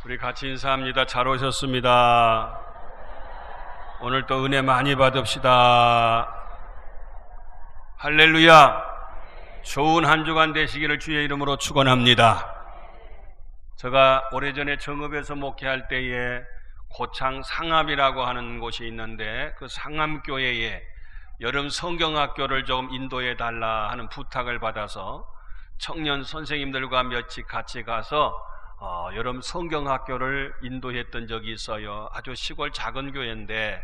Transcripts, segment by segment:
우리 같이 인사합니다. 잘 오셨습니다. 오늘 또 은혜 많이 받읍시다. 할렐루야. 좋은 한 주간 되시기를 주의 이름으로 축원합니다. 제가 오래전에 정읍에서 목회할 때에 고창 상암이라고 하는 곳이 있는데 그 상암교회에 여름 성경학교를 조금 인도해 달라 하는 부탁을 받아서 청년 선생님들과 며칠 같이 가서 여름 성경학교를 인도했던 적이 있어요. 아주 시골 작은 교회인데,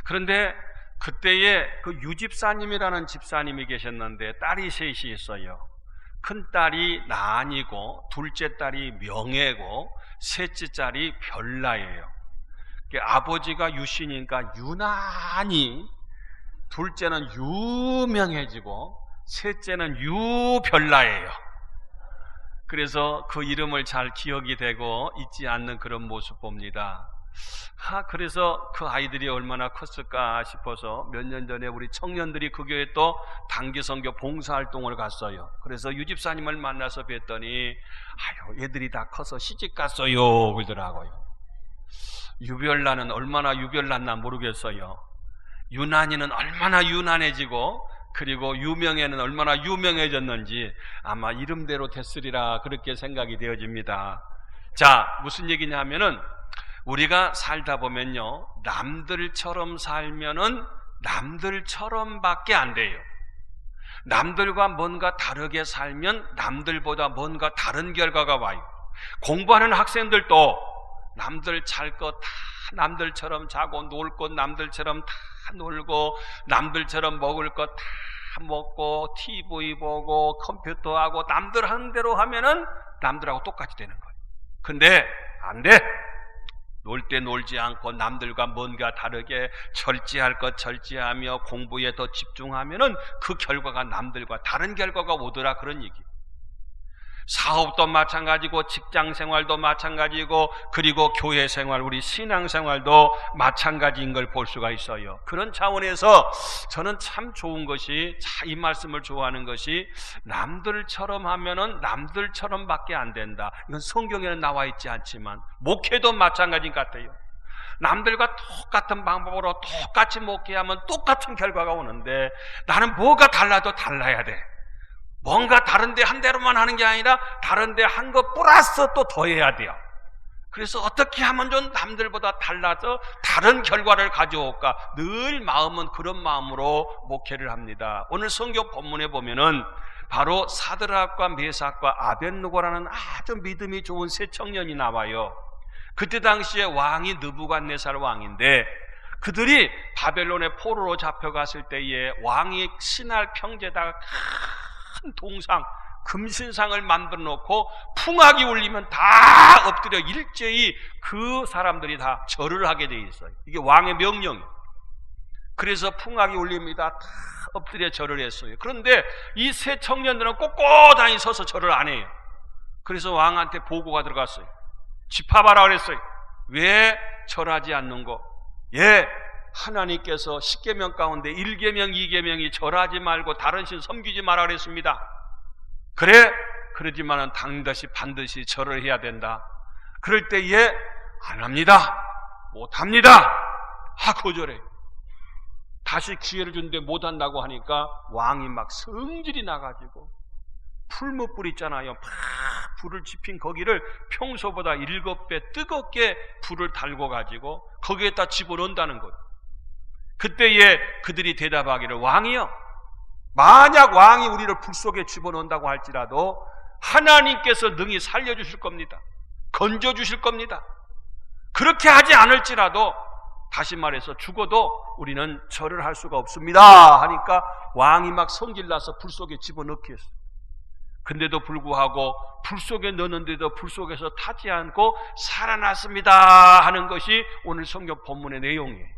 그런데 그때에 그 유집사님이라는 집사님이 계셨는데 딸이 셋이 있어요. 큰 딸이 나안이고 둘째 딸이 명예고 셋째 딸이 별나예요. 아버지가 유신이니까 유난히 둘째는 유명해지고 셋째는 유별나예요. 그래서 그 이름을 잘 기억이 되고 잊지 않는 그런 모습 봅니다. 그래서 그 아이들이 얼마나 컸을까 싶어서 몇 년 전에 우리 청년들이 그 교회에 또 단기선교 봉사활동을 갔어요. 그래서 유집사님을 만나서 뵀더니 얘들이 다 커서 시집 갔어요 그러더라고요. 유별나는 얼마나 유별났나 모르겠어요. 유난히는 얼마나 유난해지고 그리고 유명해는 얼마나 유명해졌는지 아마 이름대로 됐으리라 그렇게 생각이 되어집니다. 자, 무슨 얘기냐 하면은 우리가 살다 보면요, 남들처럼 살면은 남들처럼밖에 안 돼요. 남들과 뭔가 다르게 살면 남들보다 뭔가 다른 결과가 와요. 공부하는 학생들도 남들 잘 것 다 남들처럼 자고 놀 것 남들처럼 다 놀고 남들처럼 먹을 것 다 먹고 TV 보고 컴퓨터 하고 남들 하는 대로 하면은 남들하고 똑같이 되는 거예요. 근데 안 돼. 놀 때 놀지 않고 남들과 뭔가 다르게 절제할 것 절제하며 공부에 더 집중하면은 그 결과가 남들과 다른 결과가 오더라, 그런 얘기. 사업도 마찬가지고 직장 생활도 마찬가지고 그리고 교회 생활, 우리 신앙 생활도 마찬가지인 걸 볼 수가 있어요. 그런 차원에서 저는 참 좋은 것이, 이 말씀을 좋아하는 것이, 남들처럼 하면은 남들처럼밖에 안 된다. 이건 성경에는 나와 있지 않지만 목회도 마찬가지인 것 같아요. 남들과 똑같은 방법으로 똑같이 목회하면 똑같은 결과가 오는데 나는 뭐가 달라도 달라야 돼. 뭔가 다른데 한 대로만 하는 게 아니라 다른데 한 것 플러스 또 더해야 돼요. 그래서 어떻게 하면 좀 남들보다 달라서 다른 결과를 가져올까, 늘 마음은 그런 마음으로 목회를 합니다. 오늘 성경 본문에 보면은 바로 사드락과 메삭과 아벳느고라는 아주 믿음이 좋은 세 청년이 나와요. 그때 당시에 왕이 느부갓네살 왕인데 그들이 바벨론의 포로로 잡혀갔을 때에 왕이 신할 평제다가 큰 동상, 금신상을 만들어 놓고 풍악이 울리면 다 엎드려 일제히 그 사람들이 다 절을 하게 돼 있어요. 이게 왕의 명령이에요. 그래서 풍악이 울립니다. 다 엎드려 절을 했어요. 그런데 이 세 청년들은 꼿꼿하니 서서 절을 안 해요. 그래서 왕한테 보고가 들어갔어요. 짚어봐라 그랬어요. 왜 절하지 않는 거? 하나님께서 10계명 가운데 1계명, 2계명이 절하지 말고 다른 신 섬기지 마라 그랬습니다. 그래? 그러지만은 반드시 절을 해야 된다. 그럴 때에 안 합니다. 못 합니다. 거절해. 다시 기회를 주는데 못 한다고 하니까 왕이 막 성질이 나가지고 풀무불 있잖아요. 막 불을 지핀 거기를 평소보다 7배 뜨겁게 불을 달고 가지고 거기에다 집어넣는다는 거예요. 그때에 그들이 대답하기를, 왕이요, 만약 왕이 우리를 불 속에 집어넣는다고 할지라도 하나님께서 능히 살려주실 겁니다. 건져주실 겁니다. 그렇게 하지 않을지라도, 다시 말해서 죽어도 우리는 절을 할 수가 없습니다 하니까 왕이 막 성질나서 불 속에 집어넣게 했어요. 근데도 불구하고 불 속에 넣는데도 불 속에서 타지 않고 살아났습니다 하는 것이 오늘 성경 본문의 내용이에요.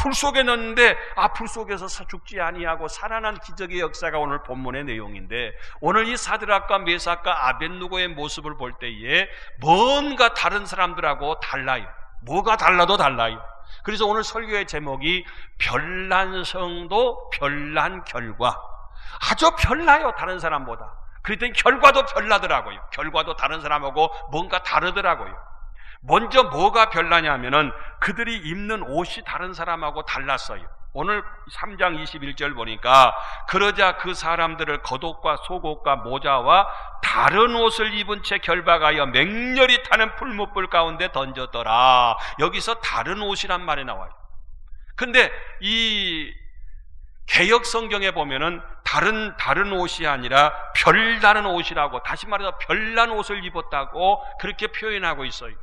불 속에 넣는데 불 속에서 죽지 아니하고 살아난 기적의 역사가 오늘 본문의 내용인데, 오늘 이 사드락과 메삭과 아벳느고의 모습을 볼 때에 뭔가 다른 사람들하고 달라요. 뭐가 달라도 달라요. 그래서 오늘 설교의 제목이 별난 성도 별난 결과. 아주 별나요, 다른 사람보다. 그랬더니 결과도 별나더라고요. 결과도 다른 사람하고 뭔가 다르더라고요. 먼저 뭐가 별나냐면은 그들이 입는 옷이 다른 사람하고 달랐어요. 오늘 3장 21절 보니까 그러자 그 사람들을 겉옷과 속옷과 모자와 다른 옷을 입은 채 결박하여 맹렬히 타는 풀무불 가운데 던졌더라. 여기서 다른 옷이란 말이 나와요. 근데 이 개역 성경에 보면은 다른 옷이 아니라 별다른 옷이라고, 다시 말해서 별난 옷을 입었다고 그렇게 표현하고 있어요.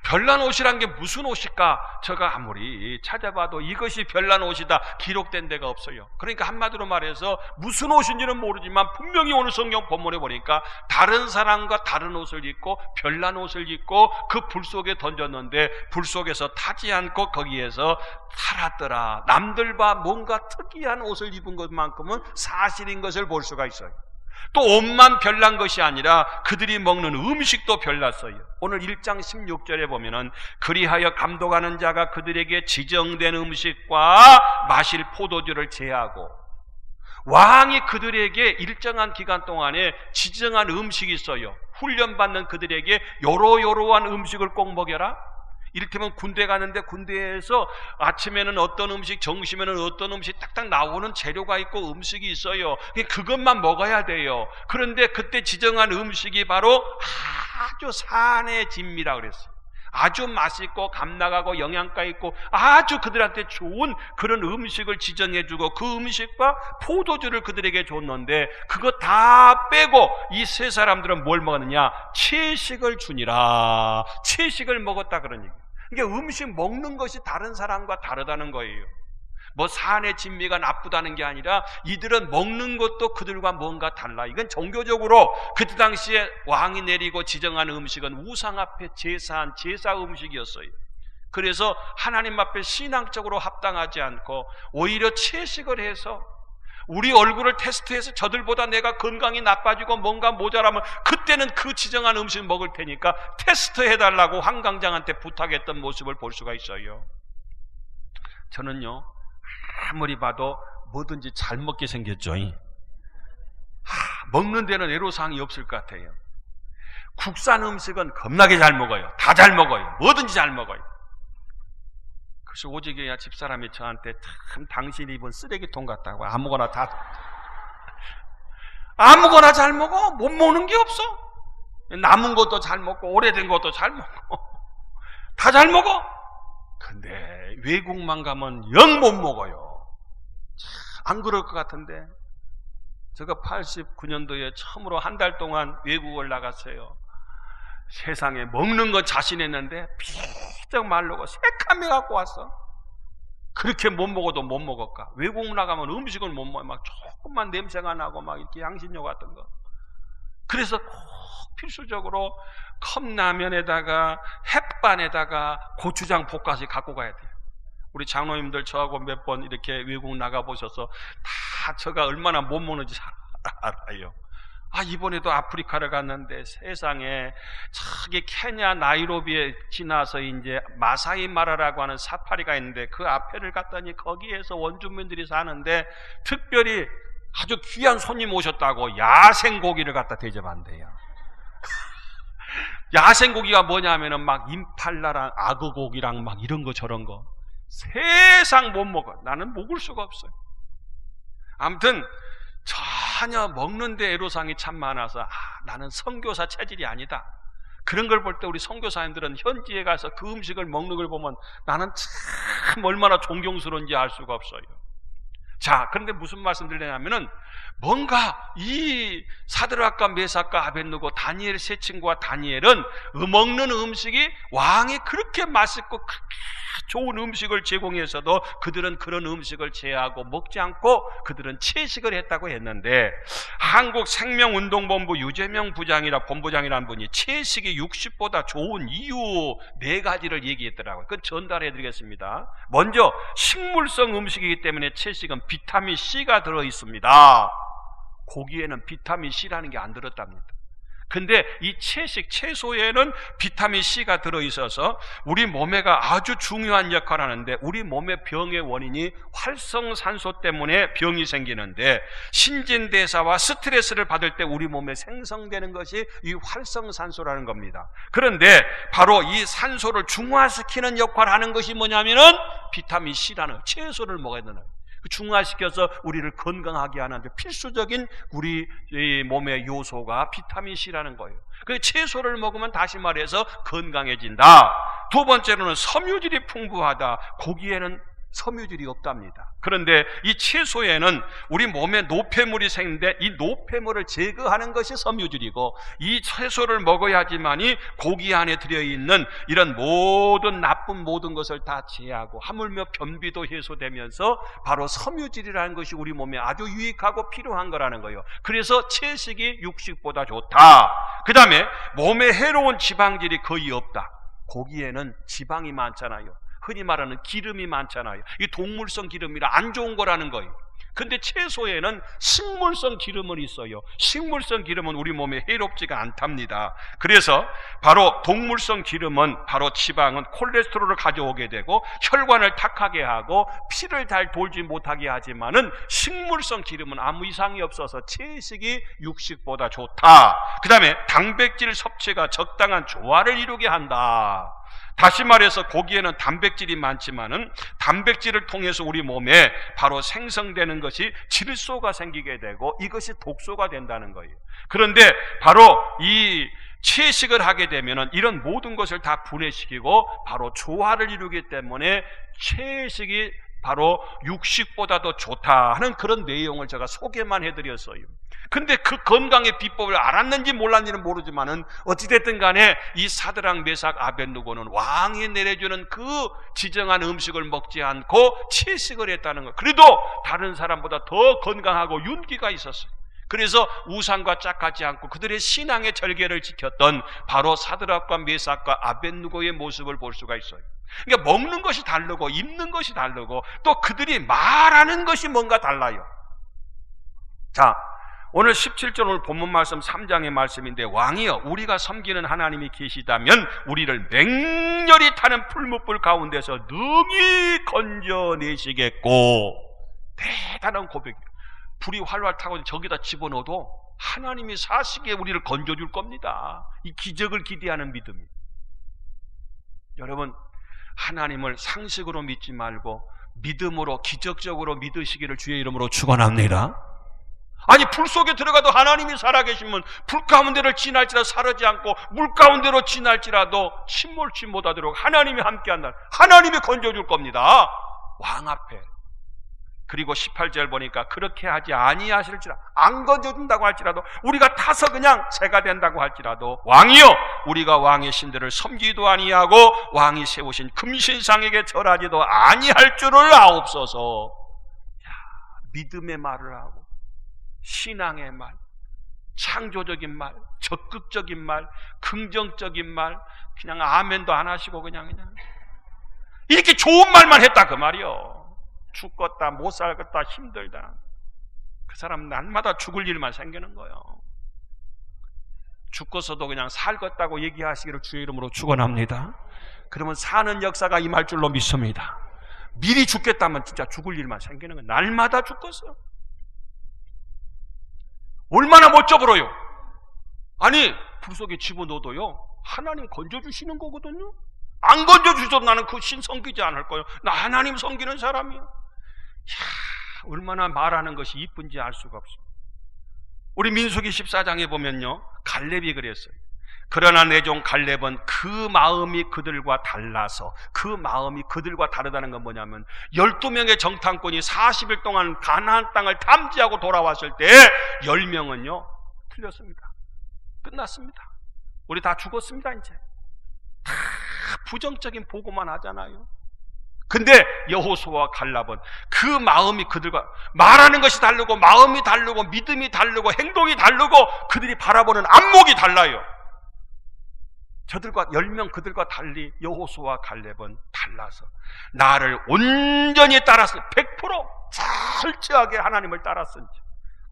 별난 옷이란 게 무슨 옷일까? 제가 아무리 찾아봐도 이것이 별난 옷이다 기록된 데가 없어요. 그러니까 한마디로 말해서 무슨 옷인지는 모르지만 분명히 오늘 성경 본문에 보니까 다른 사람과 다른 옷을 입고 별난 옷을 입고 그 불 속에 던졌는데 불 속에서 타지 않고 거기에서 살았더라. 남들과 뭔가 특이한 옷을 입은 것만큼은 사실인 것을 볼 수가 있어요. 또 옷만 별난 것이 아니라 그들이 먹는 음식도 별났어요. 오늘 1장 16절에 보면은 그리하여 감독하는 자가 그들에게 지정된 음식과 마실 포도주를 제하고, 왕이 그들에게 일정한 기간 동안에 지정한 음식이 있어요. 훈련받는 그들에게 요러요러한 음식을 꼭 먹여라. 이를테면 군대 가는데 군대에서 아침에는 어떤 음식, 점심에는 어떤 음식 딱딱 나오는 재료가 있고 음식이 있어요. 그것만 먹어야 돼요. 그런데 그때 지정한 음식이 바로 아주 산의 진미라 그랬어요. 아주 맛있고 감나가고 영양가 있고 아주 그들한테 좋은 그런 음식을 지정해주고 그 음식과 포도주를 그들에게 줬는데 그거 다 빼고 이 세 사람들은 뭘 먹었느냐? 채식을 주니라. 채식을 먹었다 그런 얘기예요. 이게 음식 먹는 것이 다른 사람과 다르다는 거예요. 뭐 산의 진미가 나쁘다는 게 아니라 이들은 먹는 것도 그들과 뭔가 달라. 이건 종교적으로 그때 당시에 왕이 내리고 지정한 음식은 우상 앞에 제사한 제사 음식이었어요. 그래서 하나님 앞에 신앙적으로 합당하지 않고 오히려 채식을 해서 우리 얼굴을 테스트해서 저들보다 내가 건강이 나빠지고 뭔가 모자라면 그때는 그 지정한 음식 먹을 테니까 테스트해달라고 황강장한테 부탁했던 모습을 볼 수가 있어요. 저는요 아무리 봐도 뭐든지 잘 먹게 생겼죠. 먹는 데는 애로사항이 없을 것 같아요. 국산 음식은 겁나게 잘 먹어요. 다 잘 먹어요. 뭐든지 잘 먹어요. 그래서 오직에야 집사람이 저한테 참 당신이 입은 쓰레기통 같다고 아무거나 잘 먹어. 못 먹는 게 없어. 남은 것도 잘 먹고 오래된 것도 잘 먹고 다 잘 먹어. 근데 외국만 가면 영 못 먹어요. 안 그럴 것 같은데 제가 89년도에 처음으로 한 달 동안 외국을 나갔어요. 세상에 먹는 건 자신했는데 비쩍 마르고 새카매 갖고 왔어. 그렇게 못 먹어도 못 먹을까? 외국 나가면 음식을 못 먹어. 막 조금만 냄새가 나고 막 이렇게 향신료 같은 거. 그래서 꼭 필수적으로 컵라면에다가 햇반에다가 고추장 볶아서 갖고 가야 돼요. 우리 장로님들 저하고 몇 번 이렇게 외국 나가보셔서 다 저가 얼마나 못 먹는지 잘 알아요. 이번에도 아프리카를 갔는데 세상에 저기 케냐 나이로비에 지나서 이제 마사이 마라라고 하는 사파리가 있는데 그 앞에를 갔더니 거기에서 원주민들이 사는데 특별히 아주 귀한 손님 오셨다고 야생고기를 갖다 대접한대요. 야생고기가 뭐냐면은 막 임팔라랑 악어고기랑 막 이런 거 저런 거 세상 못 먹어. 나는 먹을 수가 없어요. 아무튼 전혀 먹는데 애로사항이 참 많아서 나는 선교사 체질이 아니다. 그런 걸 볼 때 우리 선교사님들은 현지에 가서 그 음식을 먹는 걸 보면 나는 참 얼마나 존경스러운지 알 수가 없어요. 자, 그런데 무슨 말씀 드리냐면은 뭔가 이 사드락과 메삭과 아벳느고 다니엘 세 친구와 다니엘은 먹는 음식이 왕이 그렇게 맛있고 좋은 음식을 제공해서도 그들은 그런 음식을 제하고 먹지 않고 그들은 채식을 했다고 했는데 한국생명운동본부 유재명 본부장이라는 분이 채식이 육식보다 좋은 이유 4가지를 얘기했더라고요. 그건 전달해드리겠습니다. 먼저 식물성 음식이기 때문에 채식은 비타민 C가 들어있습니다. 고기에는 비타민 C라는 게 안 들었답니다. 근데 이 채소에는 비타민 C가 들어있어서 우리 몸에가 아주 중요한 역할을 하는데, 우리 몸의 병의 원인이 활성산소 때문에 병이 생기는데, 신진대사와 스트레스를 받을 때 우리 몸에 생성되는 것이 이 활성산소라는 겁니다. 그런데 바로 이 산소를 중화시키는 역할을 하는 것이 뭐냐면은 비타민 C라는 채소를 먹어야 되는 거예요. 중화시켜서 우리를 건강하게 하는 필수적인 우리 몸의 요소가 비타민 C라는 거예요. 그 채소를 먹으면 다시 말해서 건강해진다. 두 번째로는 섬유질이 풍부하다. 고기에는 섬유질이 없답니다. 그런데 이 채소에는 우리 몸에 노폐물이 생기는데, 이 노폐물을 제거하는 것이 섬유질이고, 이 채소를 먹어야지만이 고기 안에 들어있는 이런 나쁜 모든 것을 다 제하고, 하물며 변비도 해소되면서 바로 섬유질이라는 것이 우리 몸에 아주 유익하고 필요한 거라는 거예요. 그래서 채식이 육식보다 좋다. 그 다음에 몸에 해로운 지방질이 거의 없다. 고기에는 지방이 많잖아요. 흔히 말하는 기름이 많잖아요. 이 동물성 기름이라 안 좋은 거라는 거예요. 근데 채소에는 식물성 기름은 있어요. 식물성 기름은 우리 몸에 해롭지가 않답니다. 그래서 바로 동물성 기름은, 바로 지방은 콜레스테롤을 가져오게 되고 혈관을 탁하게 하고 피를 잘 돌지 못하게 하지만은, 식물성 기름은 아무 이상이 없어서 채식이 육식보다 좋다. 그 다음에 단백질 섭취가 적당한 조화를 이루게 한다. 다시 말해서 고기에는 단백질이 많지만은 단백질을 통해서 우리 몸에 바로 생성되는 것이 질소가 생기게 되고, 이것이 독소가 된다는 거예요. 그런데 바로 이 채식을 하게 되면은 이런 모든 것을 다 분해시키고 바로 조화를 이루기 때문에 채식이 바로 육식보다도 좋다 하는 그런 내용을 제가 소개만 해드렸어요. 근데 그 건강의 비법을 알았는지 몰랐는지는 모르지만은 어찌됐든 간에 이 사드락 메삭 아벳느고는 왕이 내려주는 그 지정한 음식을 먹지 않고 채식을 했다는 거. 그래도 다른 사람보다 더 건강하고 윤기가 있었어요. 그래서 우상과 짝하지 않고 그들의 신앙의 절개를 지켰던 바로 사드락과 메삭과 아벳느고의 모습을 볼 수가 있어요. 그러니까 먹는 것이 다르고 입는 것이 다르고 또 그들이 말하는 것이 뭔가 달라요. 자, 오늘 17절 오늘 본문 말씀 3장의 말씀인데, 왕이여 우리가 섬기는 하나님이 계시다면 우리를 맹렬히 타는 풀무불 가운데서 능히 건져내시겠고. 대단한 고백이에요. 불이 활활 타고 저기다 집어넣어도 하나님이 사시기에 우리를 건져줄 겁니다. 이 기적을 기대하는 믿음이. 여러분, 하나님을 상식으로 믿지 말고 믿음으로, 기적적으로 믿으시기를 주의 이름으로 축원합니다. 아니, 불 속에 들어가도 하나님이 살아계시면 불 가운데를 지날지라도 사르지 않고 물 가운데로 지날지라도 침몰치 못하도록 하나님이 함께한다. 하나님이 건져줄 겁니다. 왕 앞에. 그리고 18절 보니까 그렇게 하지 아니하실지라, 안 건져준다고 할지라도, 우리가 타서 그냥 새가 된다고 할지라도, 왕이여 우리가 왕의 신들을 섬기도 아니하고 왕이 세우신 금신상에게 절하지도 아니할 줄을 아옵소서. 믿음의 말을 하고 신앙의 말, 창조적인 말, 적극적인 말, 긍정적인 말, 그냥 아멘도 안 하시고 그냥 이렇게 좋은 말만 했다 그 말이요. 죽겠다, 못 살겠다, 힘들다. 그 사람 날마다 죽을 일만 생기는 거예요. 죽고서도 그냥 살겠다고 얘기하시기를 주의 이름으로 축원합니다. 그러면 사는 역사가 임할 줄로 믿습니다. 미리 죽겠다면 진짜 죽을 일만 생기는 거예요. 날마다 죽겠어요. 얼마나 멋져 보여요. 아니, 불 속에 집어넣어도요 하나님 건져주시는 거거든요. 안 건져주셔도 나는 그 신 섬기지 않을 거예요. 나 하나님 섬기는 사람이에요. 이야, 얼마나 말하는 것이 이쁜지 알 수가 없어요. 우리 민수기 14장에 보면요, 갈렙이 그랬어요. 그러나 내 종 갈렙은 그 마음이 그들과 달라서, 그 마음이 그들과 다르다는 건 뭐냐면 12명의 정탐꾼이 40일 동안 가나안 땅을 탐지하고 돌아왔을 때 10명은요 틀렸습니다. 끝났습니다. 우리 다 죽었습니다. 이제 다 부정적인 보고만 하잖아요. 근데 여호수아와 갈렙은 그 마음이 그들과, 말하는 것이 다르고 마음이 다르고 믿음이 다르고 행동이 다르고 그들이 바라보는 안목이 달라요. 저들과 10명 그들과 달리 여호수아와 갈렙은 달라서 나를 온전히 따랐을 100% 철저하게 하나님을 따랐은지,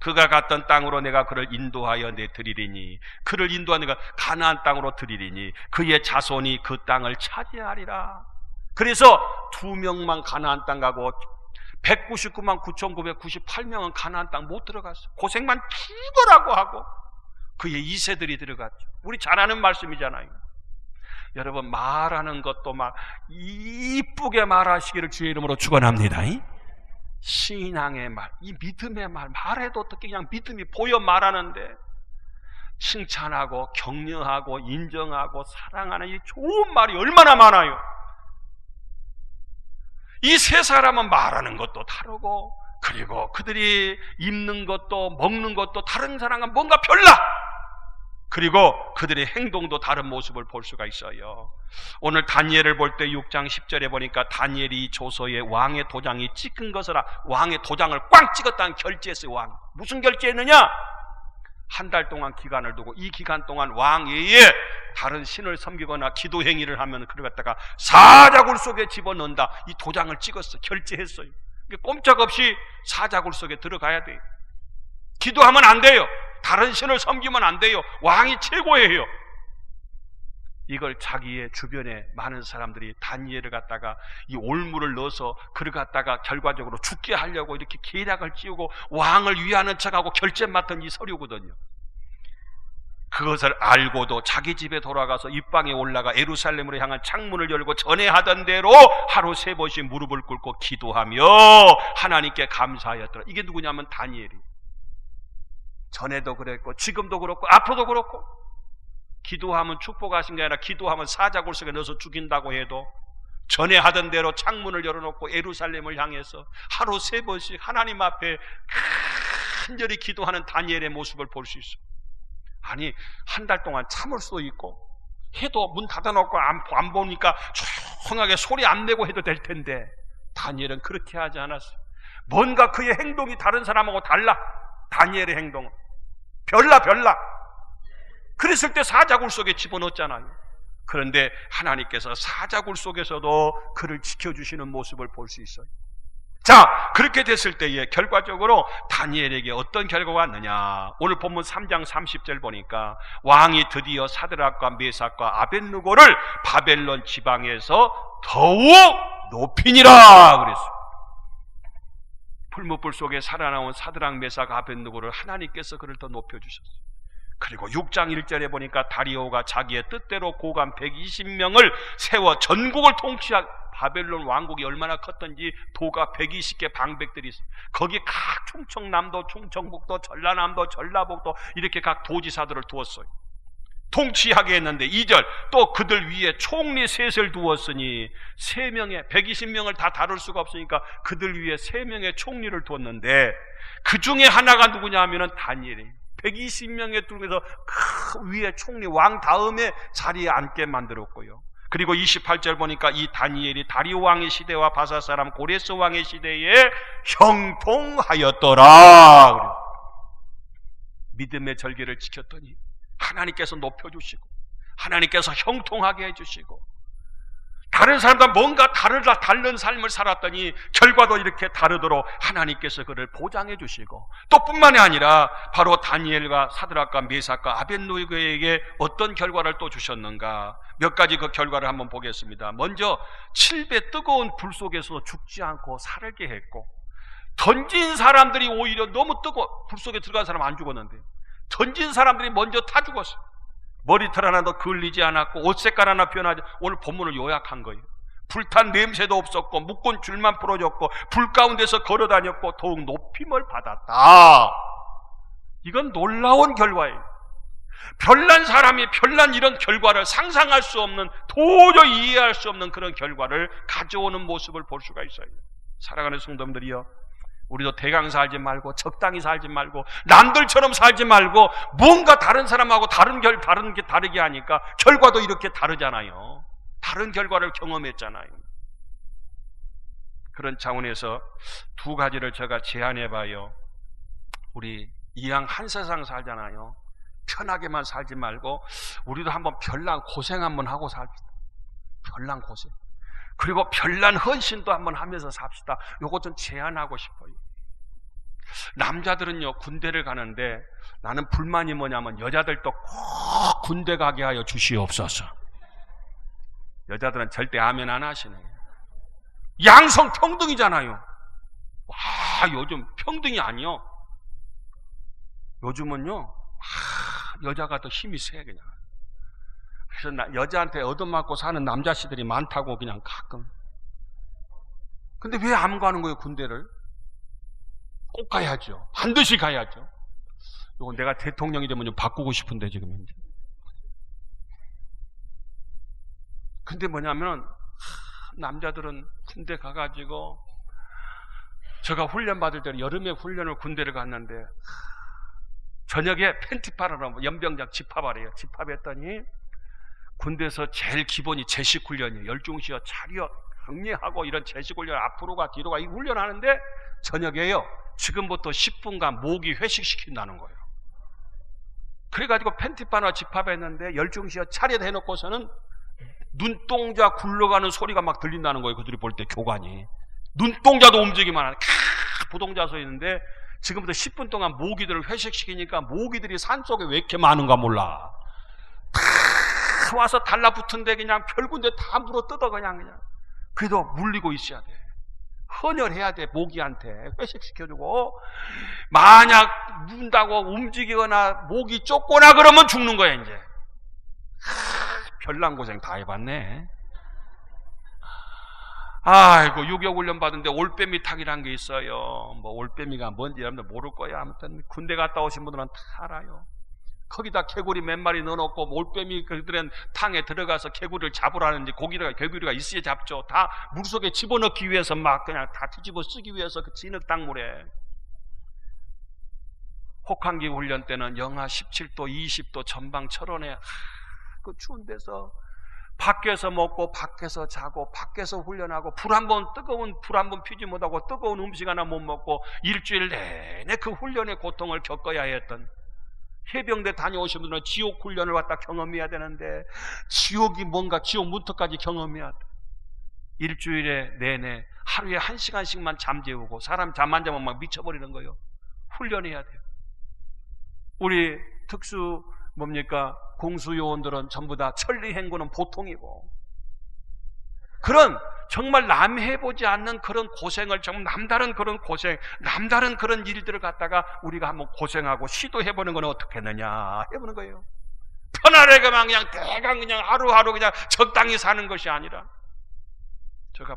그가 갔던 땅으로 내가 그를 인도하여 내드리리니 그를 인도하여 내가 가나안 땅으로 드리리니 그의 자손이 그 땅을 차지하리라. 그래서 2명만 가나안 땅 가고 199만 9,998명은 가나안 땅 못 들어갔어. 고생만 죽으라고 하고 그의 2세들이 들어갔죠. 우리 잘 아는 말씀이잖아요. 여러분, 말하는 것도 막 이쁘게 말하시기를 주의 이름으로 축원합니다. 신앙의 말, 이 믿음의 말, 말해도 어떻게 그냥 믿음이 보여 말하는데 칭찬하고 격려하고 인정하고 사랑하는 이 좋은 말이 얼마나 많아요. 이 세 사람은 말하는 것도 다르고 그리고 그들이 입는 것도 먹는 것도 다른 사람과 뭔가 별나. 그리고 그들의 행동도 다른 모습을 볼 수가 있어요. 오늘 다니엘을 볼 때 6장 10절에 보니까 다니엘이 조서에 왕의 도장이 찍힌 것이라 왕의 도장을 꽝 찍었다는 결제했어요. 왕 무슨 결제했느냐? 한 달 동안 기간을 두고 이 기간 동안 왕 외에 다른 신을 섬기거나 기도 행위를 하면 그걸 갖다가 사자굴 속에 집어넣는다. 이 도장을 찍었어. 결제했어요. 꼼짝없이 사자굴 속에 들어가야 돼요. 기도하면 안 돼요. 다른 신을 섬기면 안 돼요. 왕이 최고예요. 이걸 자기의 주변에 많은 사람들이 다니엘을 갖다가 이 올무를 넣어서 그를 갖다가 결과적으로 죽게 하려고 이렇게 계략을 찌우고 왕을 위하는 척하고 결제 맡은 이 서류거든요. 그것을 알고도 자기 집에 돌아가서 입방에 올라가 예루살렘으로 향한 창문을 열고 전에 하던 대로 하루 3번씩 무릎을 꿇고 기도하며 하나님께 감사하였더라. 이게 누구냐면 다니엘이에요. 전에도 그랬고 지금도 그렇고 앞으로도 그렇고 기도하면 축복하신 게 아니라 기도하면 사자굴 속에 넣어서 죽인다고 해도 전에 하던 대로 창문을 열어놓고 예루살렘을 향해서 하루 3번씩 하나님 앞에 간절히 기도하는 다니엘의 모습을 볼 수 있어요. 아니 한 달 동안 참을 수도 있고 해도 문 닫아놓고 안 보니까 조용하게 소리 안 내고 해도 될 텐데 다니엘은 그렇게 하지 않았어요. 뭔가 그의 행동이 다른 사람하고 달라. 다니엘의 행동은 별나 그랬을 때 사자굴 속에 집어넣었잖아요. 그런데 하나님께서 사자굴 속에서도 그를 지켜주시는 모습을 볼 수 있어요. 자, 그렇게 됐을 때에 결과적으로 다니엘에게 어떤 결과가 왔느냐. 오늘 본문 3장 30절 보니까 왕이 드디어 사드락과 메삭과 아벳느고를 바벨론 지방에서 더욱 높이니라 그랬어요. 풀무불 속에 살아나온 사드락 메삭 아벳느고를 하나님께서 그를 더 높여주셨어요. 그리고 6장 1절에 보니까 다리오가 자기의 뜻대로 고관 120명을 세워 전국을 통치한 바벨론 왕국이 얼마나 컸던지 도가 120개 방백들이 있어요. 거기 각 충청남도, 충청북도, 전라남도, 전라북도 이렇게 각 도지사들을 두었어요. 통치하게 했는데 2절 또 그들 위에 총리 셋을 두었으니 3명의 120명을 다 다룰 수가 없으니까 그들 위에 3명의 총리를 두었는데 그 중에 하나가 누구냐 하면은 다니엘이에요. 120명의 중에서 그 위에 총리 왕 다음에 자리에 앉게 만들었고요. 그리고 28절 보니까 이 다니엘이 다리오 왕의 시대와 바사 사람 고레스 왕의 시대에 형통하였더라. 그래서 믿음의 절개를 지켰더니 하나님께서 높여주시고 하나님께서 형통하게 해주시고 다른 사람과 뭔가 다른 삶을 살았더니 결과도 이렇게 다르도록 하나님께서 그를 보장해 주시고 또 뿐만이 아니라 바로 다니엘과 사드락과 메삭과 아벳느고에게 어떤 결과를 또 주셨는가. 몇 가지 그 결과를 한번 보겠습니다. 먼저 7배 뜨거운 불 속에서 죽지 않고 살게 했고 던진 사람들이 오히려 너무 뜨거워 불 속에 들어간 사람 안 죽었는데 던진 사람들이 먼저 타 죽었어요. 머리털 하나도 걸리지 않았고 옷 색깔 하나 변하지. 오늘 본문을 요약한 거예요. 불탄 냄새도 없었고 묶은 줄만 풀어졌고 불 가운데서 걸어다녔고 더욱 높임을 받았다. 이건 놀라운 결과예요. 별난 사람이 별난 이런 결과를 상상할 수 없는 도저히 이해할 수 없는 그런 결과를 가져오는 모습을 볼 수가 있어요. 사랑하는 성도님들이여 우리도 대강 살지 말고 적당히 살지 말고 남들처럼 살지 말고 뭔가 다른 사람하고 다른 게 다르게 하니까 결과도 이렇게 다르잖아요. 다른 결과를 경험했잖아요. 그런 차원에서 2가지를 제가 제안해봐요. 우리 이왕 한 세상 살잖아요. 편하게만 살지 말고 우리도 한번 별난 고생 한번 하고 삽시다. 별난 고생. 그리고 별난 헌신도 한번 하면서 삽시다. 요거 좀 제안하고 싶어요. 남자들은요, 군대를 가는데 나는 불만이 뭐냐면 여자들도 꼭 군대 가게 하여 주시옵소서. 여자들은 절대 아멘 안 하시네. 양성 평등이잖아요. 와, 요즘 평등이 아니요. 요즘은요, 여자가 더 힘이 세, 그냥. 그래서 여자한테 얻어맞고 사는 남자씨들이 많다고 그냥 가끔. 근데 왜 안 가는 거예요, 군대를? 꼭 가야죠. 반드시 가야죠. 이건 내가 대통령이 되면 좀 바꾸고 싶은데, 지금 현재. 근데 뭐냐면, 남자들은 군대 가가지고, 제가 훈련 받을 때는 여름에 훈련을 군대를 갔는데, 저녁에 팬티파라고 연병장 집합하래요. 집합했더니, 군대에서 제일 기본이 제식 훈련이에요. 열중시어 차려, 정리하고 이런 제식 훈련, 앞으로가 뒤로가 이 훈련하는데, 저녁에요. 지금부터 10분간 모기 회식시킨다는 거예요. 그래가지고 팬티파나 집합했는데, 열중시어 차려 해놓고서는 눈동자 굴러가는 소리가 막 들린다는 거예요. 그들이 볼 때 교관이. 눈동자도 움직이만 하는, 부동자 서 있는데, 지금부터 10분 동안 모기들을 회식시키니까 모기들이 산속에 왜 이렇게 많은가 몰라. 다 와서 달라붙은데 그냥 별군데 다 물어 뜯어 그냥. 그래도 물리고 있어야 돼. 헌혈해야 돼. 모기한테 회식시켜주고, 만약 문다고 움직이거나 모기 쫓거나 그러면 죽는 거야 이제. 별난 고생 다 해봤네. 아이고, 유격훈련 받은데 올빼미 탁이란 게 있어요. 뭐 올빼미가 뭔지 여러분들 모를 거예요. 아무튼 군대 갔다 오신 분들은 다 알아요. 거기다 개구리 몇 마리 넣어놓고 올빼미 그들은 탕에 들어가서 개구리를 잡으라는지, 개구리가 있어야 잡죠. 다 물속에 집어넣기 위해서 막 그냥 다 뒤집어 쓰기 위해서 그 진흙탕물에. 혹한기 훈련 때는 영하 17도 20도 전방 철원에 그 추운 데서 밖에서 먹고 밖에서 자고 밖에서 훈련하고, 뜨거운 불 한 번 피지 못하고 뜨거운 음식 하나 못 먹고 일주일 내내 그 훈련의 고통을 겪어야 했던, 해병대 다녀오신 분들은 지옥 훈련을 갖다 경험해야 되는데, 지옥이 뭔가 지옥 문턱까지 경험해야 돼. 일주일에 내내 하루에 1시간씩만 잠재우고, 사람 잠 안 자면 막 미쳐버리는 거예요. 훈련해야 돼요. 우리 특수 공수요원들은 전부 다 천리행군은 보통이고, 그런 정말 남 해보지 않는 그런 고생을, 정말 남다른 그런 고생, 남다른 그런 일들을 갖다가 우리가 한번 고생하고 시도해보는 건 어떻겠느냐 해보는 거예요. 편안하게만 그냥 대강 그냥 하루하루 그냥 적당히 사는 것이 아니라, 제가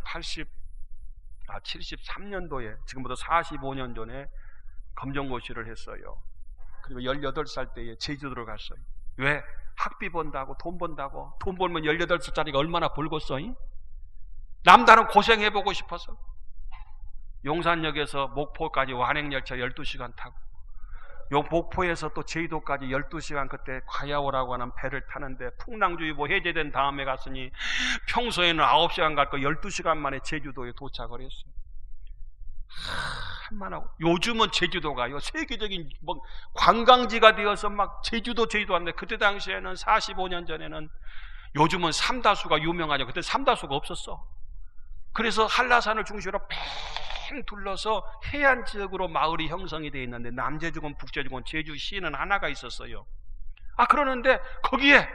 73년도에 지금부터 45년 전에 검정고시를 했어요. 그리고 18살 때에 제주도를 갔어요. 왜? 학비 번다고, 돈 번다고. 돈 벌면 18살짜리가 얼마나 벌겠어? 남다른 고생해보고 싶어서. 용산역에서 목포까지 완행열차 12시간 타고, 목포에서 또 제주도까지 12시간 그때 과야오라고 하는 배를 타는데, 풍랑주의보 해제된 다음에 갔으니 평소에는 9시간 갈 거 12시간 만에 제주도에 도착을 했어요. 한만하고. 요즘은 제주도가요, 세계적인 관광지가 되어서 막 제주도 하는데, 그때 당시에는 45년 전에는, 요즘은 삼다수가 유명하죠. 그때 삼다수가 없었어. 그래서 한라산을 중심으로 뺑 둘러서 해안 지역으로 마을이 형성이 되어 있는데, 남제주군, 북제주군, 제주시는 하나가 있었어요. 그러는데 거기에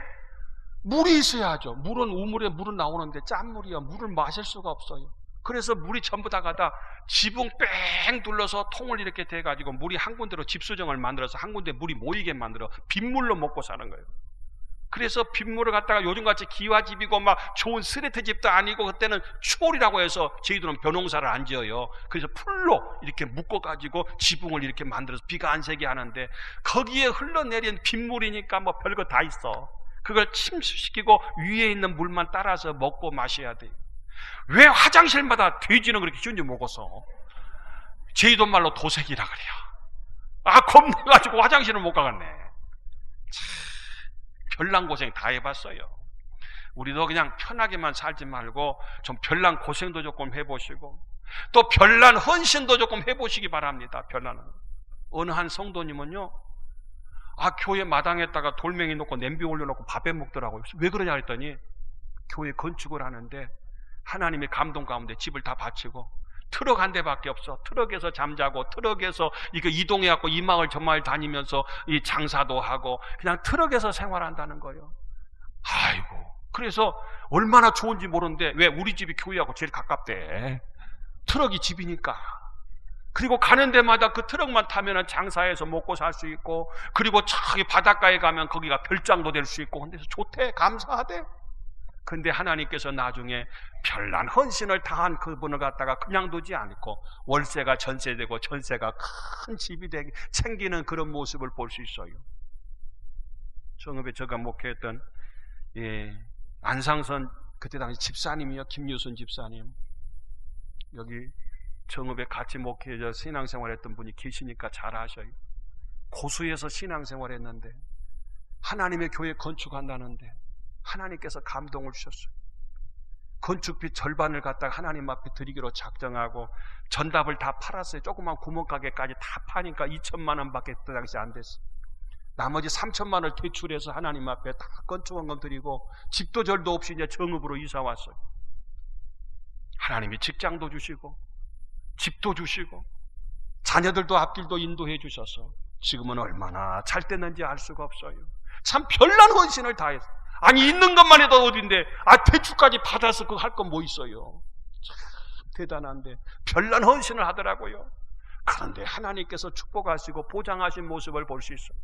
물이 있어야죠. 물은 우물에 물은 나오는데 짠물이야. 물을 마실 수가 없어요. 그래서 물이 전부 다 가다 지붕 뺑 둘러서 통을 이렇게 대가지고 물이 한 군데로 집수정을 만들어서 한 군데 물이 모이게 만들어 빗물로 먹고 사는 거예요. 그래서 빗물을 갖다가 요즘같이 기와집이고 막 좋은 스레트 집도 아니고, 그때는 추월이라고 해서 저희들은 벼농사를 안 지어요. 그래서 풀로 이렇게 묶어가지고 지붕을 이렇게 만들어서 비가 안 새게 하는데, 거기에 흘러내린 빗물이니까 뭐 별거 다 있어. 그걸 침수시키고 위에 있는 물만 따라서 먹고 마셔야 돼요. 왜 화장실마다 돼지는 그렇게 쉬운지 먹어서? 제주도 말로 도색이라 그래요. 겁나가지고 화장실을 못 가겠네. 별난 고생 다 해봤어요. 우리도 그냥 편하게만 살지 말고 좀 별난 고생도 조금 해보시고, 또 별난 헌신도 조금 해보시기 바랍니다. 별난은. 어느 한 성도님은요, 교회 마당에다가 돌멩이 놓고 냄비 올려놓고 밥해 먹더라고요. 왜 그러냐 했더니, 교회 건축을 하는데 하나님의 감동 가운데 집을 다 바치고 트럭 한 대밖에 없어. 트럭에서 잠자고 트럭에서 이거 이동해갖고 이 마을 저 마을 다니면서 이 장사도 하고 그냥 트럭에서 생활한다는 거예요. 아이고, 그래서 얼마나 좋은지 모르는데 왜 우리 집이 교회하고 제일 가깝대. 트럭이 집이니까. 그리고 가는 데마다 그 트럭만 타면은 장사해서 먹고 살 수 있고, 그리고 저기 바닷가에 가면 거기가 별장도 될 수 있고, 근데 좋대, 감사하대. 근데 하나님께서 나중에 별난 헌신을 다한 그분을 갖다가 그냥 두지 않고 월세가 전세되고 전세가 큰 집이 되게 챙기는 그런 모습을 볼 수 있어요. 정읍에 제가 목회했던 안상선 그때 당시 집사님이요, 김유순 집사님. 여기 정읍에 같이 목회해서 신앙생활했던 분이 계시니까 잘 아셔요. 고수에서 신앙생활했는데 하나님의 교회 건축한다는데 하나님께서 감동을 주셨어요. 건축비 절반을 갖다가 하나님 앞에 드리기로 작정하고 전답을 다 팔았어요. 조그만 구멍가게까지 다 파니까 2천만 원밖에 그 당시 안 됐어요. 나머지 3천만 원을 대출해서 하나님 앞에 다 건축원금 드리고 집도 절도 없이 이제 정읍으로 이사 왔어요. 하나님이 직장도 주시고 집도 주시고 자녀들도 앞길도 인도해 주셔서 지금은 얼마나 잘 됐는지 알 수가 없어요. 참 별난 헌신을 다해서, 아니 있는 것만 해도 어딘데 대출까지 받아서 그거 할 건 뭐 있어요. 참 대단한데 별난 헌신을 하더라고요. 그런데 하나님께서 축복하시고 보장하신 모습을 볼 수 있어요.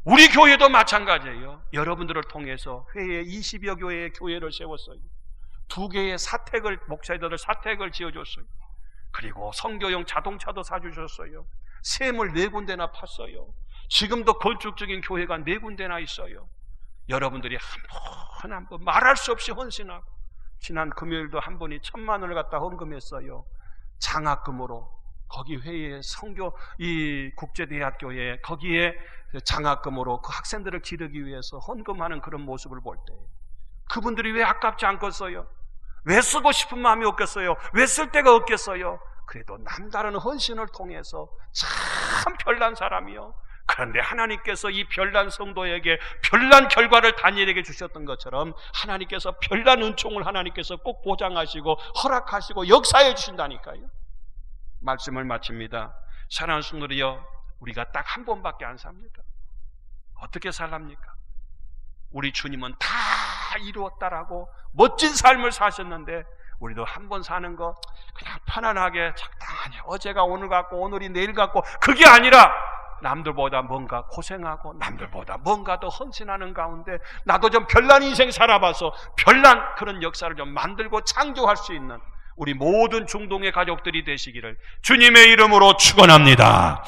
우리 교회도 마찬가지예요. 여러분들을 통해서 회에 20여 교회의 교회를 세웠어요. 2개의 사택을, 목사들을 사택을 지어줬어요. 그리고 성교용 자동차도 사주셨어요. 샘을 4군데나 팠어요. 지금도 건축 중인 교회가 4군데나 있어요. 여러분들이 한 번 말할 수 없이 헌신하고, 지난 금요일도 한 분이 1,000만 원을 갖다 헌금했어요. 장학금으로. 거기 회의에 성교, 이 국제대학교에 거기에 장학금으로 그 학생들을 기르기 위해서 헌금하는 그런 모습을 볼 때 그분들이 왜 아깝지 않겠어요? 왜 쓰고 싶은 마음이 없겠어요? 왜 쓸 데가 없겠어요? 그래도 남다른 헌신을 통해서 참 별난 사람이요. 그런데 하나님께서 이 별난 성도에게 별난 결과를 다니엘에게 주셨던 것처럼 하나님께서 별난 은총을 하나님께서 꼭 보장하시고 허락하시고 역사해 주신다니까요. 말씀을 마칩니다. 사랑하는 성도들이여, 우리가 딱 한 번밖에 안 삽니다. 어떻게 살랍니까? 우리 주님은 다 이루었다라고 멋진 삶을 사셨는데 우리도 한 번 사는 거 그냥 편안하게 적당하게 어제가 오늘 같고 오늘이 내일 같고, 그게 아니라 남들보다 뭔가 고생하고 남들보다 뭔가 더 헌신하는 가운데 나도 좀 별난 인생 살아봐서 별난 그런 역사를 좀 만들고 창조할 수 있는 우리 모든 중동의 가족들이 되시기를 주님의 이름으로 축원합니다.